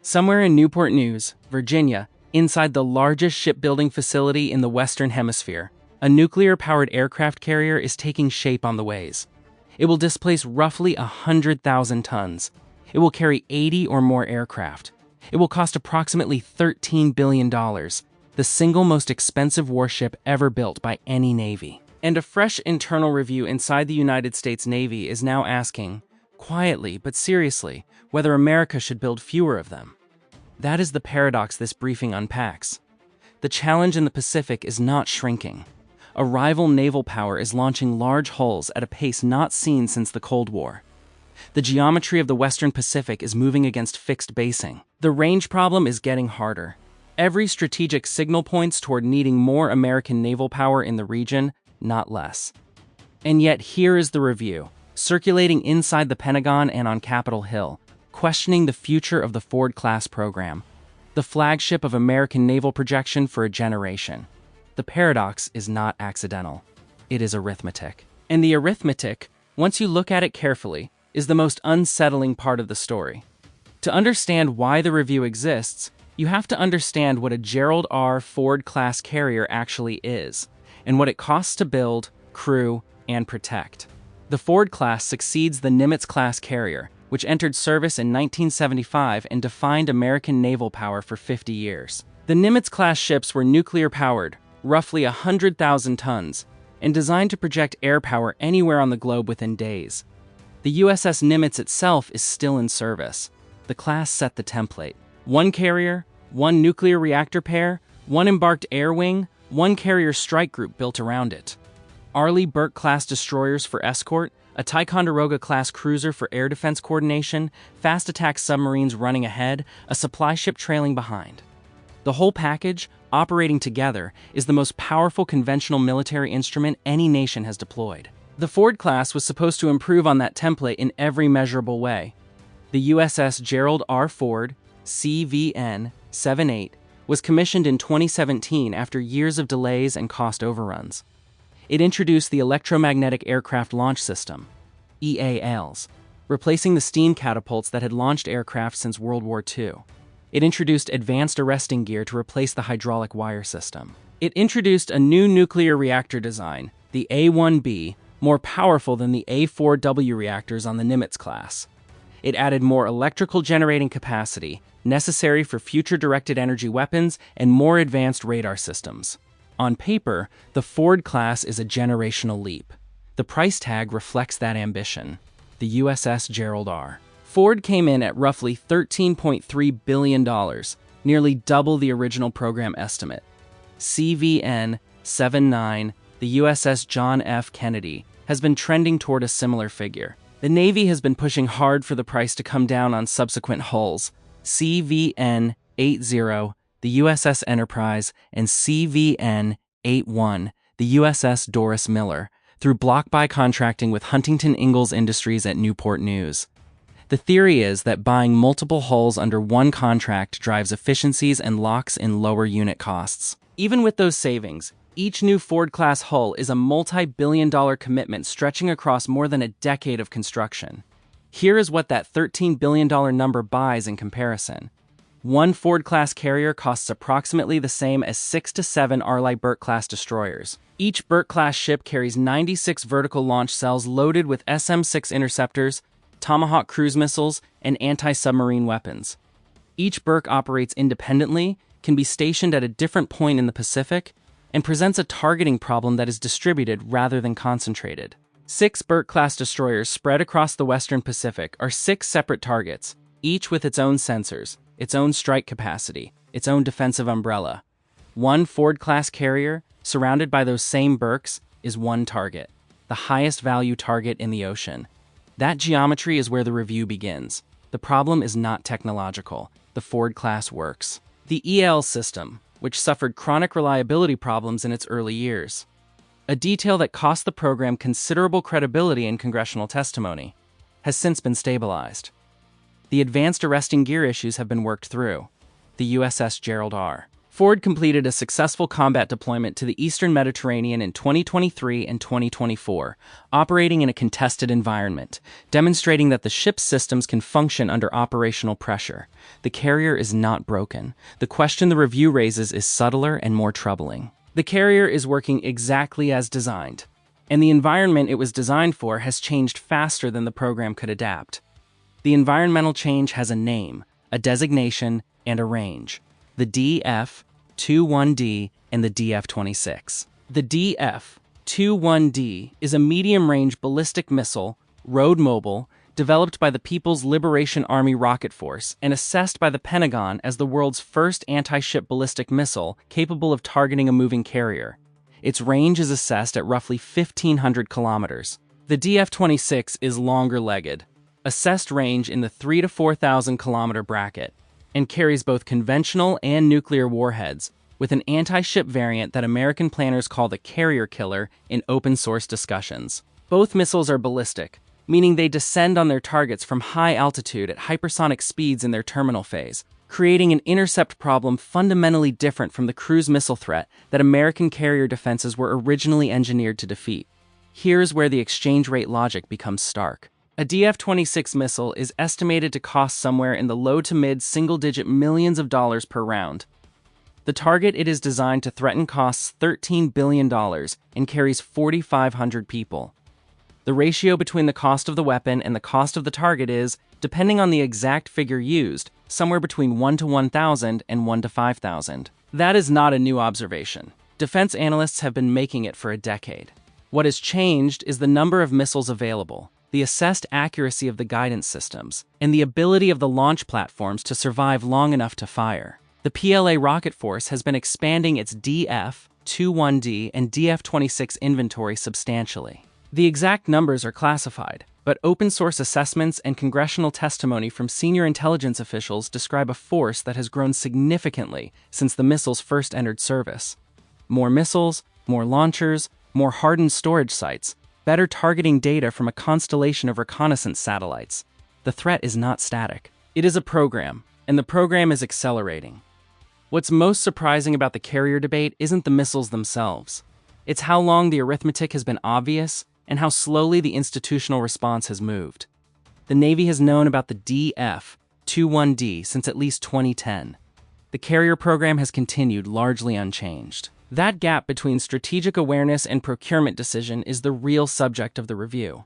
Somewhere in Newport News, Virginia, inside the largest shipbuilding facility in the Western Hemisphere, a nuclear-powered aircraft carrier is taking shape on the ways. It will displace roughly 100,000 tons. It will carry 80 or more aircraft. It will cost approximately $13 billion, the single most expensive warship ever built by any Navy. And a fresh internal review inside the United States Navy is now asking, quietly but seriously, whether America should build fewer of them. That is the paradox this briefing unpacks. The challenge in the Pacific is not shrinking. A rival naval power is launching large hulls at a pace not seen since the Cold War. The geometry of the Western Pacific is moving against fixed basing. The range problem is getting harder. Every strategic signal points toward needing more American naval power in the region, not less. And yet here is the review, circulating inside the Pentagon and on Capitol Hill, questioning the future of the Ford-class program, the flagship of American naval projection for a generation. The paradox is not accidental. It is arithmetic. And the arithmetic, once you look at it carefully, is the most unsettling part of the story. To understand why the review exists, you have to understand what a Gerald R. Ford-class carrier actually is, and what it costs to build, crew, and protect. The Ford-class succeeds the Nimitz-class carrier, which entered service in 1975 and defined American naval power for 50 years. The Nimitz-class ships were nuclear-powered, roughly 100,000 tons, and designed to project air power anywhere on the globe within days. The USS Nimitz itself is still in service. The class set the template. One carrier, one nuclear reactor pair, one embarked air wing, one carrier strike group built around it. Arleigh Burke-class destroyers for escort, a Ticonderoga-class cruiser for air defense coordination, fast attack submarines running ahead, a supply ship trailing behind. The whole package, operating together, is the most powerful conventional military instrument any nation has deployed. The Ford class was supposed to improve on that template in every measurable way. The USS Gerald R. Ford, CVN-78, was commissioned in 2017 after years of delays and cost overruns. It introduced the Electromagnetic Aircraft Launch System, EALs, replacing the steam catapults that had launched aircraft since World War II. It introduced advanced arresting gear to replace the hydraulic wire system. It introduced a new nuclear reactor design, the A-1B, more powerful than the A-4W reactors on the Nimitz class. It added more electrical generating capacity, necessary for future directed energy weapons and more advanced radar systems. On paper, the Ford class is a generational leap. The price tag reflects that ambition. The USS Gerald R. Ford came in at roughly $13.3 billion, nearly double the original program estimate. CVN-79, the USS John F. Kennedy, has been trending toward a similar figure. The Navy has been pushing hard for the price to come down on subsequent hulls. CVN-80, the USS Enterprise, and CVN-81, the USS Doris Miller, through block buy contracting with Huntington Ingalls Industries at Newport News. The theory is that buying multiple hulls under one contract drives efficiencies and locks in lower unit costs. Even with those savings, each new Ford-class hull is a multi-billion-dollar commitment stretching across more than a decade of construction. Here is what that $13 billion number buys in comparison. One Ford-class carrier costs approximately the same as 6 to 7 Arleigh Burke-class destroyers. Each Burke-class ship carries 96 vertical launch cells loaded with SM-6 interceptors, Tomahawk cruise missiles, and anti-submarine weapons. Each Burke operates independently, can be stationed at a different point in the Pacific, and presents a targeting problem that is distributed rather than concentrated. 6 Burke-class destroyers spread across the Western Pacific are 6 separate targets, each with its own sensors, its own strike capacity, its own defensive umbrella. One Ford-class carrier, surrounded by those same Burkes, is one target, the highest value target in the ocean. That geometry is where the review begins. The problem is not technological. The Ford class works. The EL system, which suffered chronic reliability problems in its early years. A detail that cost the program considerable credibility in congressional testimony, has since been stabilized. The advanced arresting gear issues have been worked through. The USS Gerald R. Ford completed a successful combat deployment to the Eastern Mediterranean in 2023 and 2024, operating in a contested environment, demonstrating that the ship's systems can function under operational pressure. The carrier is not broken. The question the review raises is subtler and more troubling. The carrier is working exactly as designed, and the environment it was designed for has changed faster than the program could adapt. The environmental change has a name, a designation, and a range: the DF-21D and the DF-26. The DF-21D is a medium-range ballistic missile, road mobile, developed by the People's Liberation Army Rocket Force and assessed by the Pentagon as the world's first anti-ship ballistic missile capable of targeting a moving carrier. Its range is assessed at roughly 1,500 kilometers. The DF-26 is longer-legged, assessed range in the 3,000 to 4,000 kilometer bracket, and carries both conventional and nuclear warheads, with an anti-ship variant that American planners call the carrier killer in open-source discussions. Both missiles are ballistic, meaning they descend on their targets from high altitude at hypersonic speeds in their terminal phase, creating an intercept problem fundamentally different from the cruise missile threat that American carrier defenses were originally engineered to defeat. Here's where the exchange rate logic becomes stark. A DF-26 missile is estimated to cost somewhere in the low to mid single-digit millions of dollars per round. The target it is designed to threaten costs $13 billion and carries 4,500 people. The ratio between the cost of the weapon and the cost of the target is, depending on the exact figure used, somewhere between 1 to 1,000 and 1 to 5,000. That is not a new observation. Defense analysts have been making it for a decade. What has changed is the number of missiles available, the assessed accuracy of the guidance systems, and the ability of the launch platforms to survive long enough to fire. The PLA Rocket Force has been expanding its DF-21D and DF-26 inventory substantially. The exact numbers are classified, but open-source assessments and congressional testimony from senior intelligence officials describe a force that has grown significantly since the missiles first entered service. More missiles, more launchers, more hardened storage sites, better targeting data from a constellation of reconnaissance satellites. The threat is not static. It is a program, and the program is accelerating. What's most surprising about the carrier debate isn't the missiles themselves. It's how long the arithmetic has been obvious and how slowly the institutional response has moved. The Navy has known about the DF-21D since at least 2010. The carrier program has continued largely unchanged. That gap between strategic awareness and procurement decision is the real subject of the review.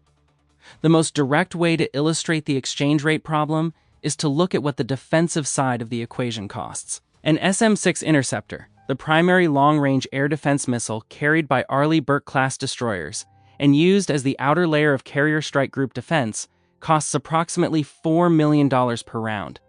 The most direct way to illustrate the exchange rate problem is to look at what the defensive side of the equation costs. An SM-6 interceptor, the primary long-range air defense missile carried by Arleigh Burke class destroyers and used as the outer layer of carrier strike group defense, costs approximately $4 million per round.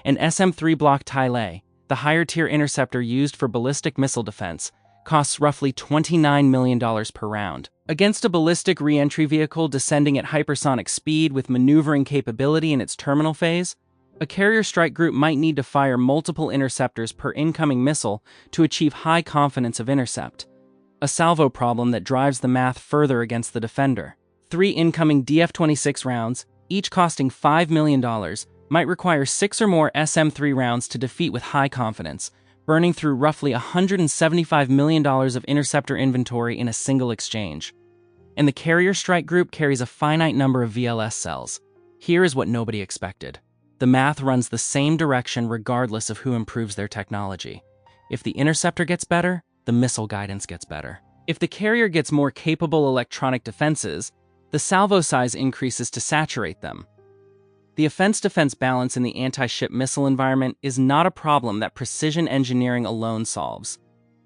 An SM-3 block Tyle, the higher-tier interceptor used for ballistic missile defense, costs roughly $29 million per round. Against a ballistic re-entry vehicle descending at hypersonic speed with maneuvering capability in its terminal phase, a carrier strike group might need to fire multiple interceptors per incoming missile to achieve high confidence of intercept, a salvo problem that drives the math further against the defender. 3 incoming DF-26 rounds, each costing $5 million, might require 6 or more SM-3 rounds to defeat with high confidence, burning through roughly $175 million of interceptor inventory in a single exchange. And the carrier strike group carries a finite number of VLS cells. Here is what nobody expected. The math runs the same direction regardless of who improves their technology. If the interceptor gets better, the missile guidance gets better. If the carrier gets more capable electronic defenses, the salvo size increases to saturate them. The offense-defense balance in the anti-ship missile environment is not a problem that precision engineering alone solves.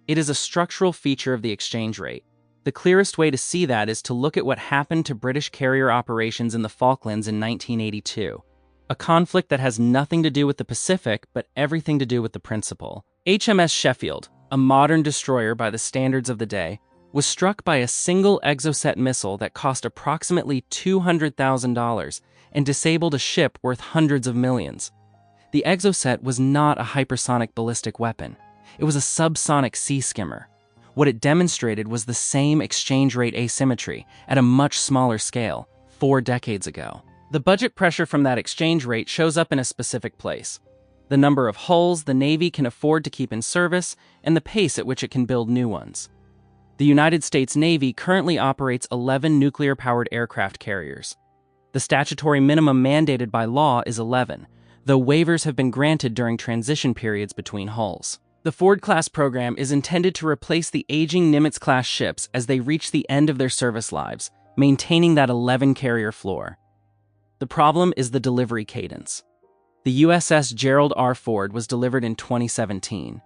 It is a structural feature of the exchange rate. The clearest way to see that is to look at what happened to British carrier operations in the Falklands in 1982. A conflict that has nothing to do with the Pacific, but everything to do with the principle. HMS Sheffield, a modern destroyer by the standards of the day, was struck by a single Exocet missile that cost approximately $200,000 and disabled a ship worth hundreds of millions. The Exocet was not a hypersonic ballistic weapon. It was a subsonic sea skimmer. What it demonstrated was the same exchange rate asymmetry at a much smaller scale 4 decades ago. The budget pressure from that exchange rate shows up in a specific place. the number of hulls the Navy can afford to keep in service, and the pace at which it can build new ones. The United States Navy currently operates 11 nuclear-powered aircraft carriers. The statutory minimum mandated by law is 11, though waivers have been granted during transition periods between hulls. The Ford-class program is intended to replace the aging Nimitz-class ships as they reach the end of their service lives, maintaining that 11-carrier floor. The problem is the delivery cadence. The USS Gerald R. Ford was delivered in 2017.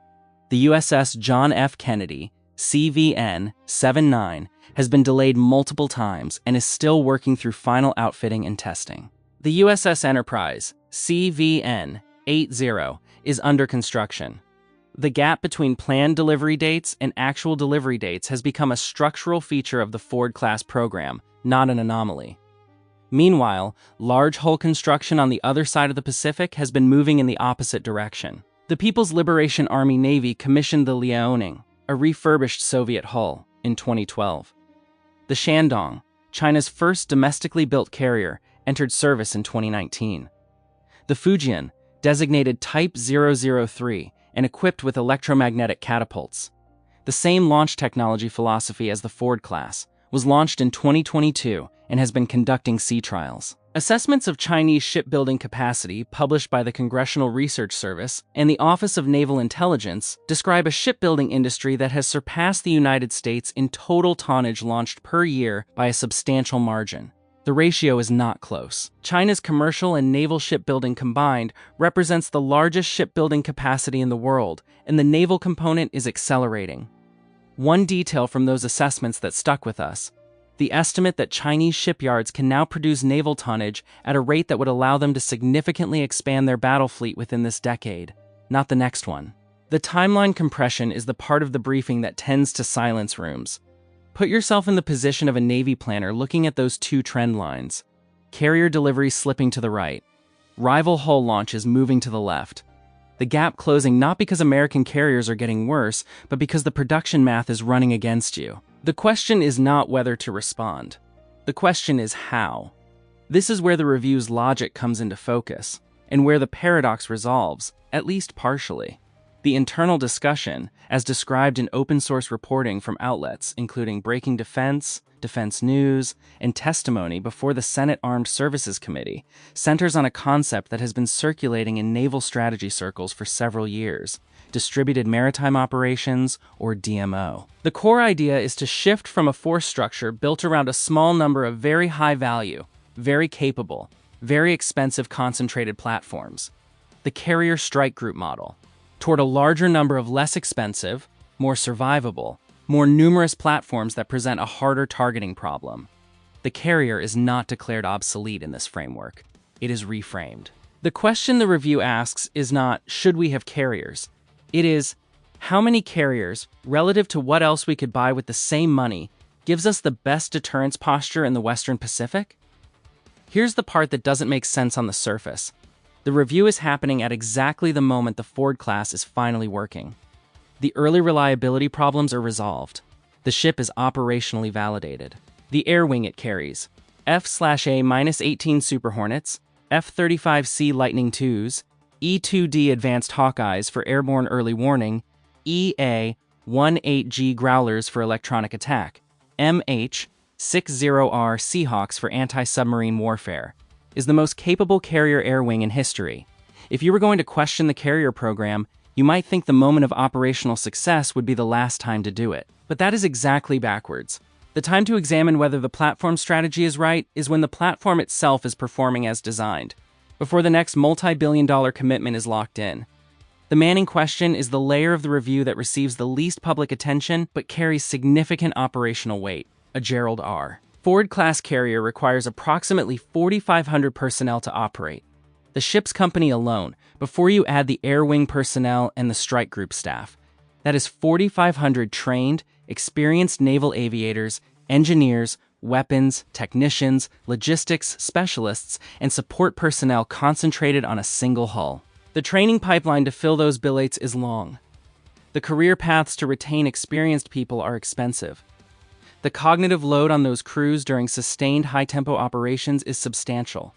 The USS John F. Kennedy, CVN-79, has been delayed multiple times and is still working through final outfitting and testing. The USS Enterprise, CVN-80, is under construction. The gap between planned delivery dates and actual delivery dates has become a structural feature of the Ford-class program, not an anomaly. Meanwhile, large hull construction on the other side of the Pacific has been moving in the opposite direction. The People's Liberation Army Navy commissioned the Liaoning, a refurbished Soviet hull, in 2012. The Shandong, China's first domestically built carrier, entered service in 2019. The Fujian, designated Type 003 and equipped with electromagnetic catapults, the same launch technology philosophy as the Ford class, was launched in 2022 and has been conducting sea trials. Assessments of Chinese shipbuilding capacity published by the Congressional Research Service and the Office of Naval Intelligence describe a shipbuilding industry that has surpassed the United States in total tonnage launched per year by a substantial margin. The ratio is not close. China's commercial and naval shipbuilding combined represents the largest shipbuilding capacity in the world, and the naval component is accelerating. One detail from those assessments that stuck with us: the estimate that Chinese shipyards can now produce naval tonnage at a rate that would allow them to significantly expand their battle fleet within this decade, not the next one. The timeline compression is the part of the briefing that tends to silence rooms. Put yourself in the position of a Navy planner looking at those two trend lines. Carrier deliveries slipping to the right. Rival hull launches moving to the left. The gap closing not because American carriers are getting worse, but because the production math is running against you. The question is not whether to respond. The question is how. This is where the review's logic comes into focus, and where the paradox resolves, at least partially. The internal discussion, as described in open-source reporting from outlets including Breaking Defense, Defense News, and testimony before the Senate Armed Services Committee, centers on a concept that has been circulating in naval strategy circles for several years: distributed maritime operations, or DMO. The core idea is to shift from a force structure built around a small number of very high-value, very capable, very expensive concentrated platforms, the carrier strike group model, toward a larger number of less expensive, more survivable, more numerous platforms that present a harder targeting problem. The carrier is not declared obsolete in this framework. It is reframed. The question the review asks is not, should we have carriers? It is, how many carriers, relative to what else we could buy with the same money, gives us the best deterrence posture in the Western Pacific? Here's the part that doesn't make sense on the surface. The review is happening at exactly the moment the Ford class is finally working. The early reliability problems are resolved. The ship is operationally validated. The air wing it carries: F/A-18 Super Hornets, F-35C Lightning IIs, E-2D Advanced Hawkeyes for airborne early warning, EA-18G Growlers for electronic attack, MH-60R Seahawks for anti-submarine warfare, is the most capable carrier air wing in history. If you were going to question the carrier program, you might think the moment of operational success would be the last time to do it. But that is exactly backwards. The time to examine whether the platform strategy is right is when the platform itself is performing as designed, before the next multi-billion-dollar commitment is locked in. The Manning question is the layer of the review that receives the least public attention but carries significant operational weight: a Gerald R. Ford-class carrier requires approximately 4,500 personnel to operate. The ship's company alone, before you add the air wing personnel and the strike group staff. That is 4,500 trained, experienced naval aviators, engineers, weapons, technicians, logistics specialists, and support personnel concentrated on a single hull. The training pipeline to fill those billets is long. The career paths to retain experienced people are expensive. The cognitive load on those crews during sustained high-tempo operations is substantial.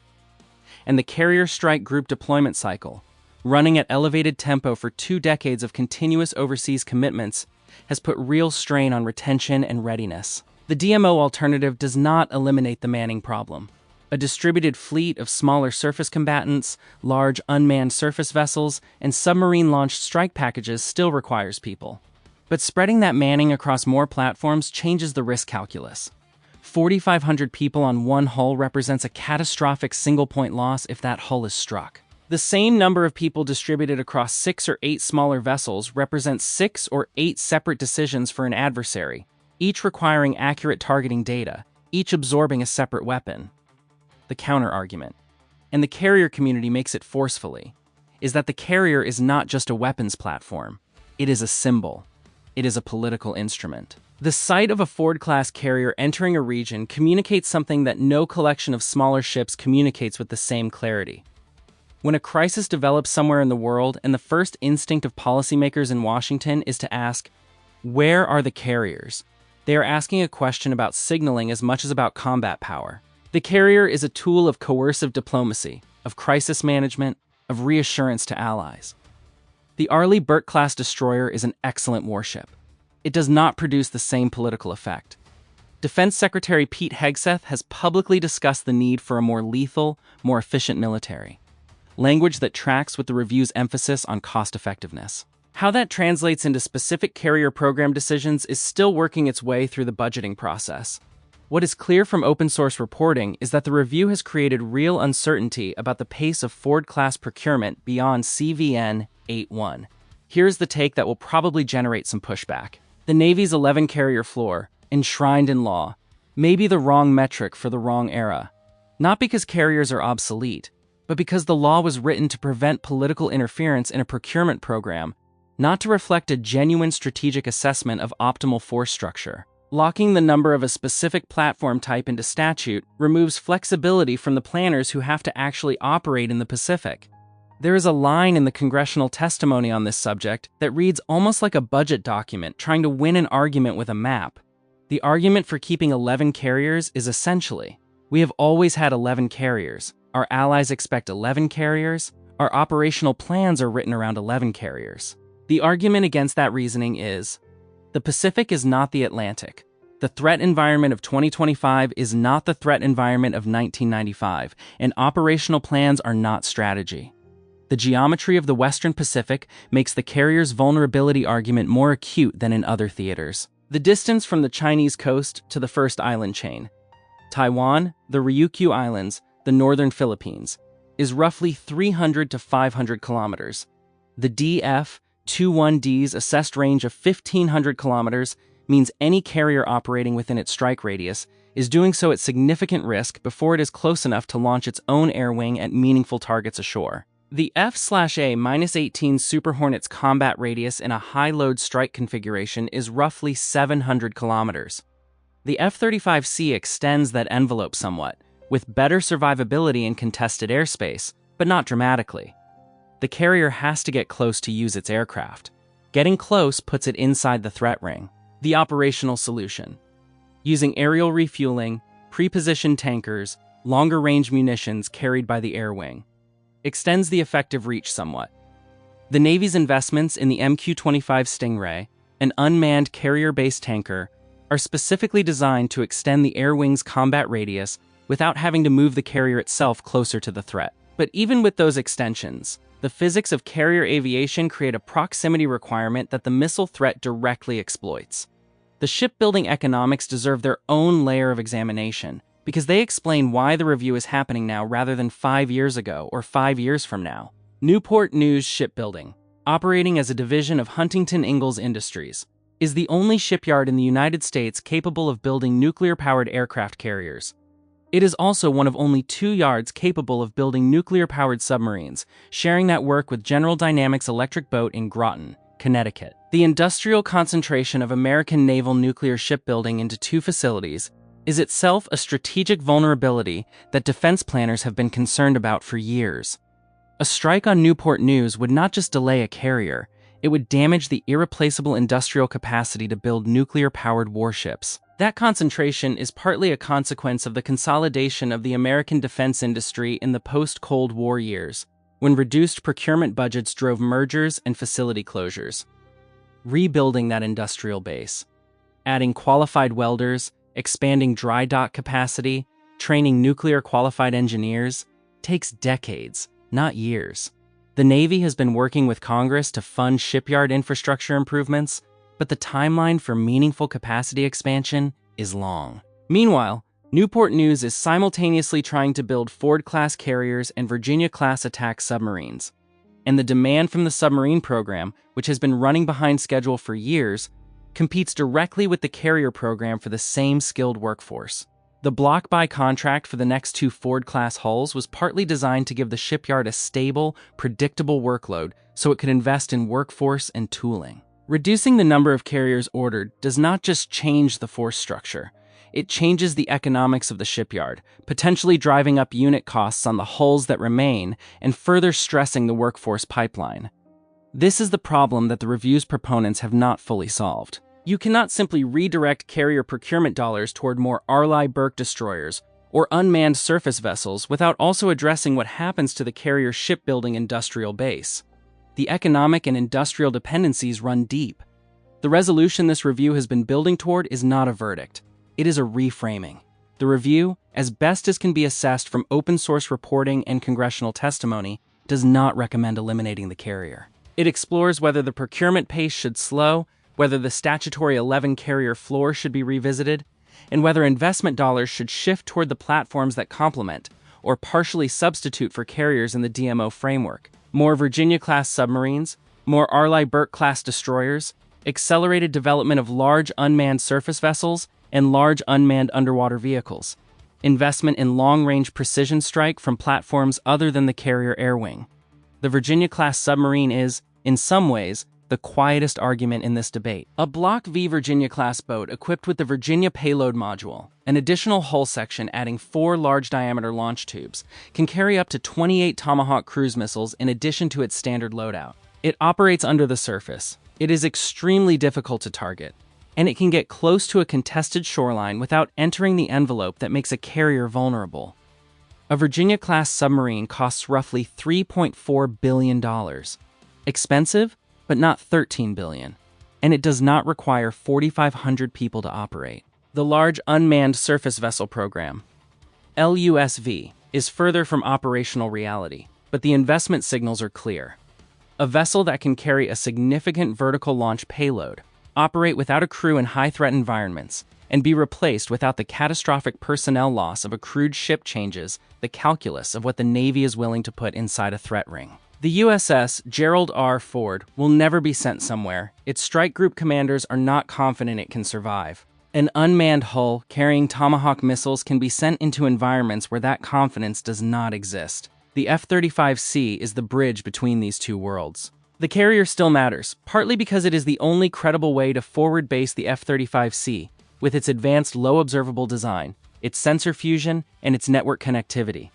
And the carrier strike group deployment cycle, Running at elevated tempo for 2 decades of continuous overseas commitments has put real strain on retention and readiness. The DMO alternative does not eliminate the manning problem. A distributed fleet of smaller surface combatants, large unmanned surface vessels, and submarine-launched strike packages still requires people. But spreading that manning across more platforms changes the risk calculus. 4,500 people on one hull represents a catastrophic single-point loss if that hull is struck. The same number of people distributed across 6 or 8 smaller vessels represents 6 or 8 separate decisions for an adversary, each requiring accurate targeting data, each absorbing a separate weapon. The counter-argument, and the carrier community makes it forcefully, is that the carrier is not just a weapons platform. It is a symbol. It is a political instrument. The sight of a Ford-class carrier entering a region communicates something that no collection of smaller ships communicates with the same clarity. When a crisis develops somewhere in the world and the first instinct of policymakers in Washington is to ask, where are the carriers? They are asking a question about signaling as much as about combat power. The carrier is a tool of coercive diplomacy, of crisis management, of reassurance to allies. The Arleigh Burke class destroyer is an excellent warship. It does not produce the same political effect. Defense Secretary Pete Hegseth has publicly discussed the need for a more lethal, more efficient military. Language that tracks with the review's emphasis on cost-effectiveness. How that translates into specific carrier program decisions is still working its way through the budgeting process. What is clear from open-source reporting is that the review has created real uncertainty about the pace of Ford-class procurement beyond CVN 8.1. Here's the take that will probably generate some pushback. The Navy's 11-carrier floor, enshrined in law, may be the wrong metric for the wrong era. Not because carriers are obsolete, but because the law was written to prevent political interference in a procurement program, not to reflect a genuine strategic assessment of optimal force structure. Locking the number of a specific platform type into statute removes flexibility from the planners who have to actually operate in the Pacific. There is a line in the congressional testimony on this subject that reads almost like a budget document trying to win an argument with a map. The argument for keeping 11 carriers is essentially, we have always had 11 carriers. Our allies expect 11 carriers. Our operational plans are written around 11 carriers. The argument against that reasoning is, the Pacific is not the Atlantic. The threat environment of 2025 is not the threat environment of 1995, and operational plans are not strategy. The geometry of the Western Pacific makes the carrier's vulnerability argument more acute than in other theaters. The distance from the Chinese coast to the first island chain, Taiwan, the Ryukyu Islands, the northern Philippines, is roughly 300 to 500 kilometers. The DF-21D's assessed range of 1,500 kilometers means any carrier operating within its strike radius is doing so at significant risk before it is close enough to launch its own air wing at meaningful targets ashore. The F/A-18 Super Hornet's combat radius in a high-load strike configuration is roughly 700 kilometers. The F-35C extends that envelope somewhat, with better survivability in contested airspace, but not dramatically. The carrier has to get close to use its aircraft. Getting close puts it inside the threat ring. The operational solution. Using aerial refueling, pre-positioned tankers, longer-range munitions carried by the air wing. Extends the effective reach somewhat. The Navy's investments in the MQ-25 Stingray, an unmanned carrier-based tanker, are specifically designed to extend the air wing's combat radius without having to move the carrier itself closer to the threat. But even with those extensions, the physics of carrier aviation create a proximity requirement that the missile threat directly exploits. The shipbuilding economics deserve their own layer of examination, because they explain why the review is happening now rather than 5 years ago or 5 years from now. Newport News Shipbuilding, operating as a division of Huntington Ingalls Industries, is the only shipyard in the United States capable of building nuclear-powered aircraft carriers. It is also one of only 2 yards capable of building nuclear-powered submarines, sharing that work with General Dynamics Electric Boat in Groton, Connecticut. The industrial concentration of American naval nuclear shipbuilding into 2 facilities is itself a strategic vulnerability that defense planners have been concerned about for years. A strike on Newport News would not just delay a carrier, it would damage the irreplaceable industrial capacity to build nuclear-powered warships. That concentration is partly a consequence of the consolidation of the American defense industry in the post-Cold War years, when reduced procurement budgets drove mergers and facility closures. Rebuilding that industrial base, adding qualified welders, expanding dry dock capacity, training nuclear-qualified engineers, takes decades, not years. The Navy has been working with Congress to fund shipyard infrastructure improvements, but the timeline for meaningful capacity expansion is long. Meanwhile, Newport News is simultaneously trying to build Ford-class carriers and Virginia-class attack submarines. And the demand from the submarine program, which has been running behind schedule for years, competes directly with the carrier program for the same skilled workforce. The block buy contract for the next 2 Ford-class hulls was partly designed to give the shipyard a stable, predictable workload so it could invest in workforce and tooling. Reducing the number of carriers ordered does not just change the force structure. It changes the economics of the shipyard, potentially driving up unit costs on the hulls that remain and further stressing the workforce pipeline. This is the problem that the review's proponents have not fully solved. You cannot simply redirect carrier procurement dollars toward more Arleigh Burke destroyers or unmanned surface vessels without also addressing what happens to the carrier shipbuilding industrial base. The economic and industrial dependencies run deep. The resolution this review has been building toward is not a verdict. It is a reframing. The review, as best as can be assessed from open-source reporting and congressional testimony, does not recommend eliminating the carrier. It explores whether the procurement pace should slow, whether the statutory 11-carrier floor should be revisited, and whether investment dollars should shift toward the platforms that complement or partially substitute for carriers in the DMO framework. More Virginia-class submarines, more Arleigh Burke-class destroyers, accelerated development of large unmanned surface vessels, and large unmanned underwater vehicles. Investment in long-range precision strike from platforms other than the carrier air wing. The Virginia-class submarine is, in some ways, the quietest argument in this debate. A Block V Virginia-class boat equipped with the Virginia Payload Module, an additional hull section adding 4 large-diameter launch tubes, can carry up to 28 Tomahawk cruise missiles in addition to its standard loadout. It operates under the surface. It is extremely difficult to target, and it can get close to a contested shoreline without entering the envelope that makes a carrier vulnerable. A Virginia-class submarine costs roughly $3.4 billion. Expensive, but not $13 billion. And it does not require 4,500 people to operate. The Large Unmanned Surface Vessel Program, LUSV, is further from operational reality, but the investment signals are clear. A vessel that can carry a significant vertical launch payload, operate without a crew in high-threat environments, and be replaced without the catastrophic personnel loss of a crewed ship changes the calculus of what the Navy is willing to put inside a threat ring. The USS Gerald R. Ford will never be sent somewhere. Its strike group commanders are not confident it can survive. An unmanned hull carrying Tomahawk missiles can be sent into environments where that confidence does not exist. The F-35C is the bridge between these two worlds. The carrier still matters, partly because it is the only credible way to forward base the F-35C, with its advanced low-observable design, its sensor fusion, and its network connectivity.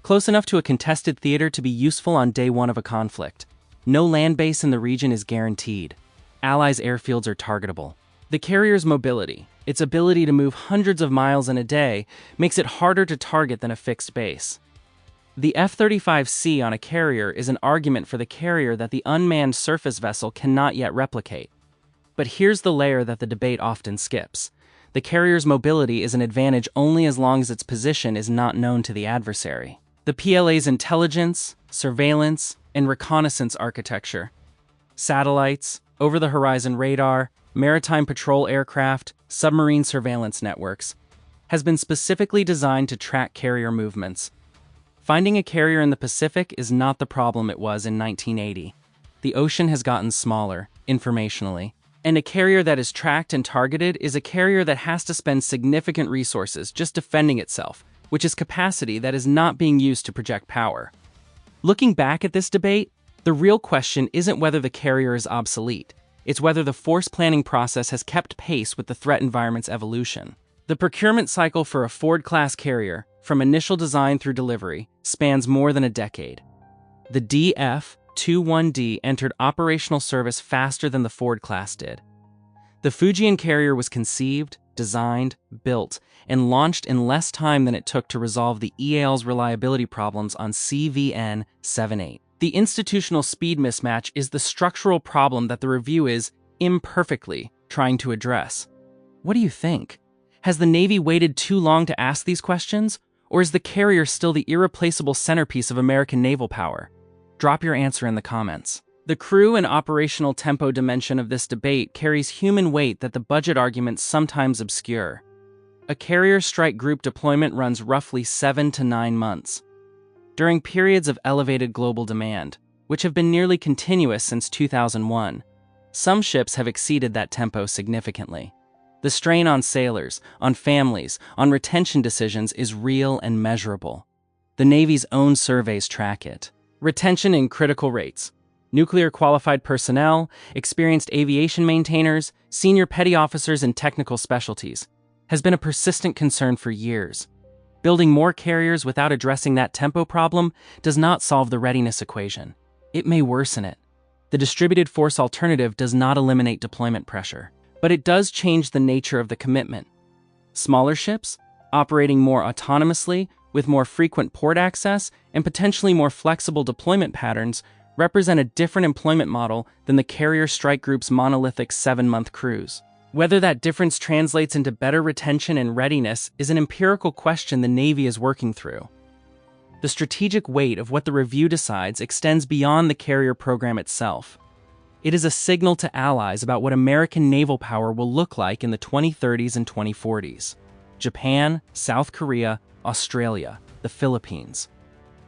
Close enough to a contested theater to be useful on day one of a conflict. No land base in the region is guaranteed. Allies' airfields are targetable. The carrier's mobility, its ability to move hundreds of miles in a day, makes it harder to target than a fixed base. The F-35C on a carrier is an argument for the carrier that the unmanned surface vessel cannot yet replicate. But here's the layer that the debate often skips. The carrier's mobility is an advantage only as long as its position is not known to the adversary. The PLA's intelligence, surveillance, and reconnaissance architecture, satellites, over-the-horizon radar, maritime patrol aircraft, submarine surveillance networks, has been specifically designed to track carrier movements. Finding a carrier in the Pacific is not the problem it was in 1980. The ocean has gotten smaller, informationally, and a carrier that is tracked and targeted is a carrier that has to spend significant resources just defending itself, which is capacity that is not being used to project power. Looking back at this debate, the real question isn't whether the carrier is obsolete. It's whether the force planning process has kept pace with the threat environment's evolution. The procurement cycle for a Ford-class carrier, from initial design through delivery, spans more than a decade. The DF-21D entered operational service faster than the Ford-class did. The Fujian carrier was conceived, designed, built, and launched in less time than it took to resolve the EAL's reliability problems on CVN-78. The institutional speed mismatch is the structural problem that the review is, imperfectly, trying to address. What do you think? Has the Navy waited too long to ask these questions? Or is the carrier still the irreplaceable centerpiece of American naval power? Drop your answer in the comments. The crew and operational tempo dimension of this debate carries human weight that the budget arguments sometimes obscure. A carrier strike group deployment runs roughly 7 to 9 months. During periods of elevated global demand, which have been nearly continuous since 2001, some ships have exceeded that tempo significantly. The strain on sailors, on families, on retention decisions is real and measurable. The Navy's own surveys track it. Retention in critical rates. Nuclear qualified personnel, experienced aviation maintainers, senior petty officers and technical specialties has been a persistent concern for years. Building more carriers without addressing that tempo problem does not solve the readiness equation. It may worsen it. The distributed force alternative does not eliminate deployment pressure, but it does change the nature of the commitment. Smaller ships, operating more autonomously, with more frequent port access and potentially more flexible deployment patterns, represent a different employment model than the carrier strike group's monolithic 7-month cruise. Whether that difference translates into better retention and readiness is an empirical question the Navy is working through. The strategic weight of what the review decides extends beyond the carrier program itself. It is a signal to allies about what American naval power will look like in the 2030s and 2040s. Japan, South Korea, Australia, the Philippines.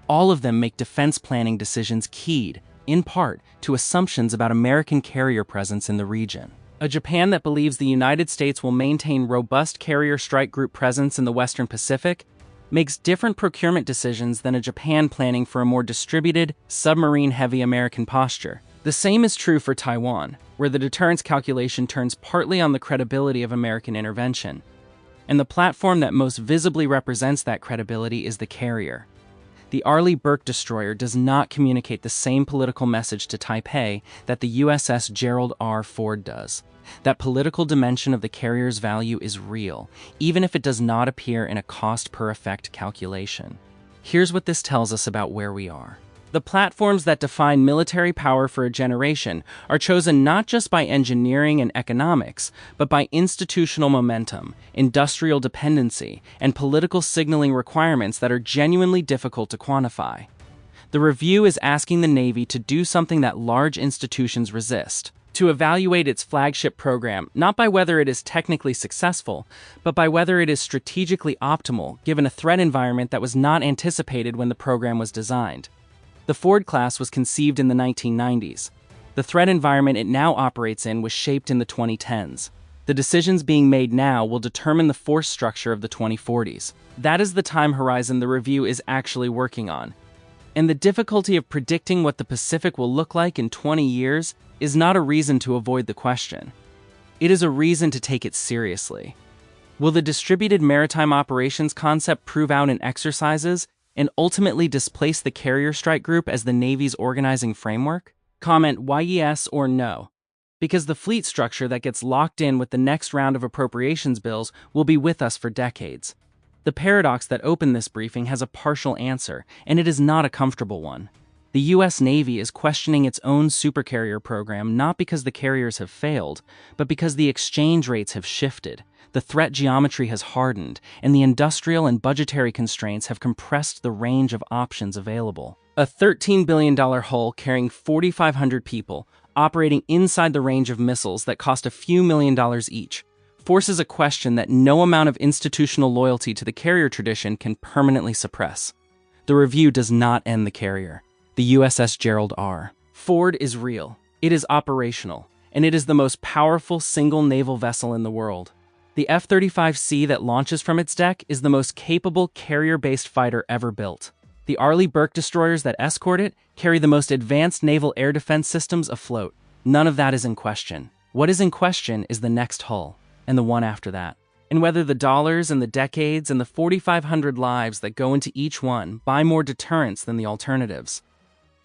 All of them make defense planning decisions keyed, in part, to assumptions about American carrier presence in the region. A Japan that believes the United States will maintain robust carrier strike group presence in the Western Pacific makes different procurement decisions than a Japan planning for a more distributed, submarine-heavy American posture. The same is true for Taiwan, where the deterrence calculation turns partly on the credibility of American intervention. And the platform that most visibly represents that credibility is the carrier. The Arleigh Burke destroyer does not communicate the same political message to Taipei that the USS Gerald R. Ford does. That political dimension of the carrier's value is real, even if it does not appear in a cost-per-effect calculation. Here's what this tells us about where we are. The platforms that define military power for a generation are chosen not just by engineering and economics, but by institutional momentum, industrial dependency, and political signaling requirements that are genuinely difficult to quantify. The review is asking the Navy to do something that large institutions resist, to evaluate its flagship program not by whether it is technically successful, but by whether it is strategically optimal given a threat environment that was not anticipated when the program was designed. The Ford class was conceived in the 1990s. The threat environment it now operates in was shaped in the 2010s. The decisions being made now will determine the force structure of the 2040s. That is the time horizon the review is actually working on. And the difficulty of predicting what the Pacific will look like in 20 years is not a reason to avoid the question. It is a reason to take it seriously. Will the distributed maritime operations concept prove out in exercises and ultimately displace the carrier strike group as the Navy's organizing framework? Comment yes or no, because the fleet structure that gets locked in with the next round of appropriations bills will be with us for decades. The paradox that opened this briefing has a partial answer, and it is not a comfortable one. The U.S. Navy is questioning its own Supercarrier program not because the carriers have failed, but because the exchange rates have shifted, the threat geometry has hardened, and the industrial and budgetary constraints have compressed the range of options available. A $13 billion hull carrying 4,500 people, operating inside the range of missiles that cost a few $1,000,000 each, forces a question that no amount of institutional loyalty to the carrier tradition can permanently suppress. The review does not end the carrier. The USS Gerald R. Ford is real, it is operational, and it is the most powerful single naval vessel in the world. The F-35C that launches from its deck is the most capable carrier-based fighter ever built. The Arleigh Burke destroyers that escort it carry the most advanced naval air defense systems afloat. None of that is in question. What is in question is the next hull, and the one after that. And whether the dollars and the decades and the 4,500 lives that go into each one buy more deterrence than the alternatives.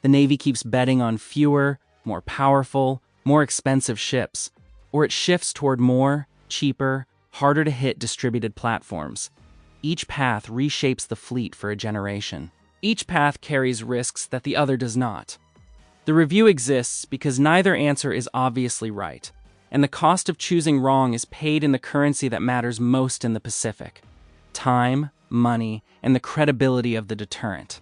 The Navy keeps betting on fewer, more powerful, more expensive ships, or it shifts toward more, cheaper, harder-to-hit distributed platforms. Each path reshapes the fleet for a generation. Each path carries risks that the other does not. The review exists because neither answer is obviously right, and the cost of choosing wrong is paid in the currency that matters most in the Pacific: time, money, and the credibility of the deterrent.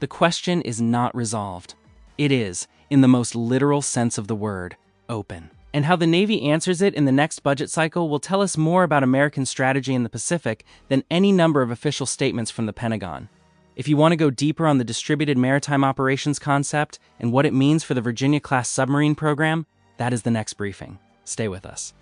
The question is not resolved. It is, in the most literal sense of the word, open. And how the Navy answers it in the next budget cycle will tell us more about American strategy in the Pacific than any number of official statements from the Pentagon. If you want to go deeper on the distributed maritime operations concept and what it means for the Virginia-class submarine program, that is the next briefing. Stay with us.